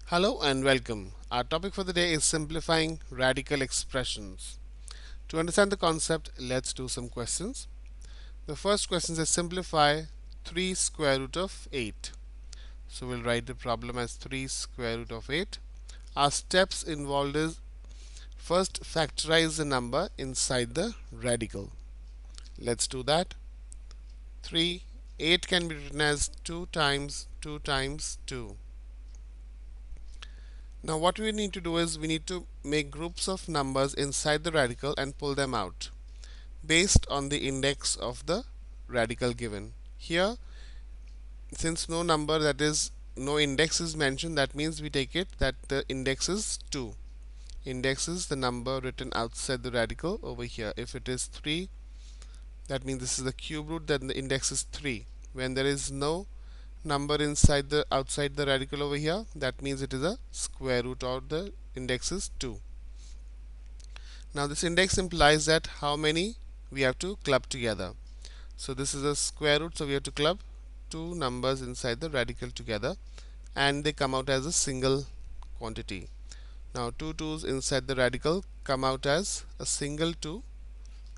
Hello and welcome. Our topic for the day is simplifying radical expressions. To understand the concept, let's do some questions. The first question is simplify 3 square root of 8. So we'll write the problem as 3 square root of 8. Our steps involved is first factorize the number inside the radical. Let's do that. 3, 8 can be written as 2 times 2 times 2. Now what we need to do is we need to make groups of numbers inside the radical and pull them out based on the index of the radical given. Here, since no number, that is no index is mentioned, that means we take it that the index is 2. Index is the number written outside the radical over here. If it is 3, that means this is the cube root, then the index is 3. When there is no number inside the outside the radical over here, that means it is a square root, or the index is 2. Now this index implies that how many we have to club together. So this is a square root, so we have to club two numbers inside the radical together and they come out as a single quantity. Now two 2's inside the radical come out as a single 2,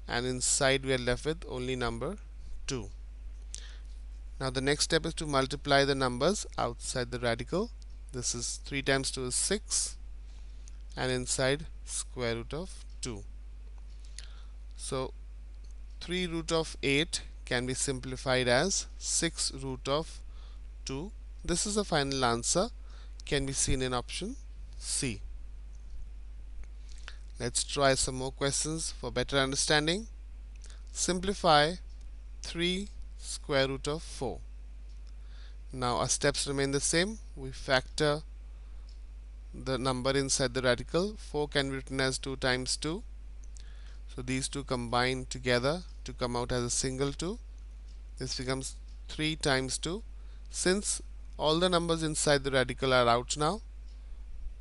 and inside we are left with only number 2. Now the next step is to multiply the numbers outside the radical. This is 3 times 2 is 6, and inside square root of 2. So 3 root of 8 can be simplified as 6 root of 2. This is the final answer, can be seen in option C. Let's try some more questions for better understanding. Simplify 3 square root of 4. Now our steps remain the same. We factor the number inside the radical. 4 can be written as 2 times 2. So these two combine together to come out as a single 2. This becomes 3 times 2. Since all the numbers inside the radical are out now,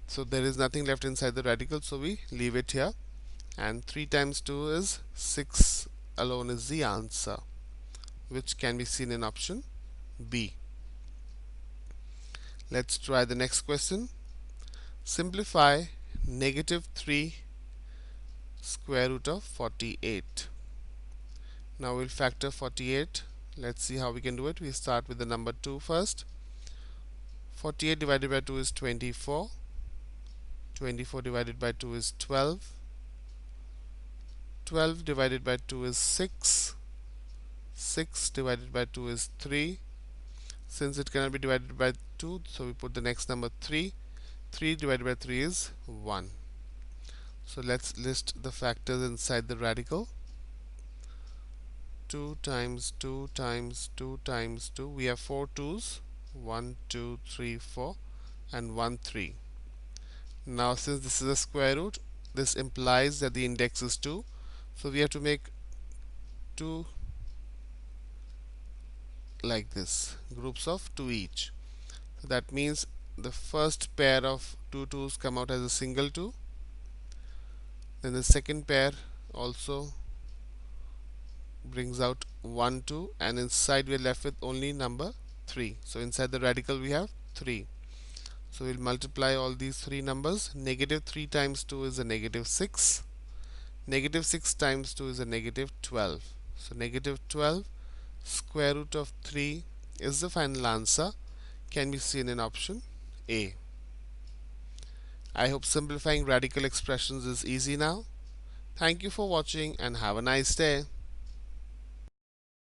so there is nothing left inside the radical, so we leave it here, and 3 times 2 is 6 alone is the answer, which can be seen in option B. Let's try the next question. Simplify negative 3 square root of 48. Now we'll factor 48. Let's see how we can do it. We start with the number 2 first. 48 divided by 2 is 24. 24 divided by 2 is 12. 12 divided by 2 is 6. 6 divided by 2 is 3. Since it cannot be divided by 2, so we put the next number 3. 3 divided by 3 is 1. So let's list the factors inside the radical. 2 times 2 times 2 times 2. We have 4 2's. 1, 2, 3, 4, and 1, 3. Now since this is a square root, this implies that the index is 2. So we have to make 2 like this, groups of 2 each. So that means the first pair of 2 2's come out as a single 2. Then the second pair also brings out 1 2, and inside we are left with only number 3. So inside the radical we have 3. So we'll multiply all these three numbers. Negative 3 times 2 is a negative 6. Negative 6 times 2 is a negative 12. So negative 12 square root of 3 is the final answer, can be seen in option A. I hope simplifying radical expressions is easy now. Thank you for watching and have a nice day.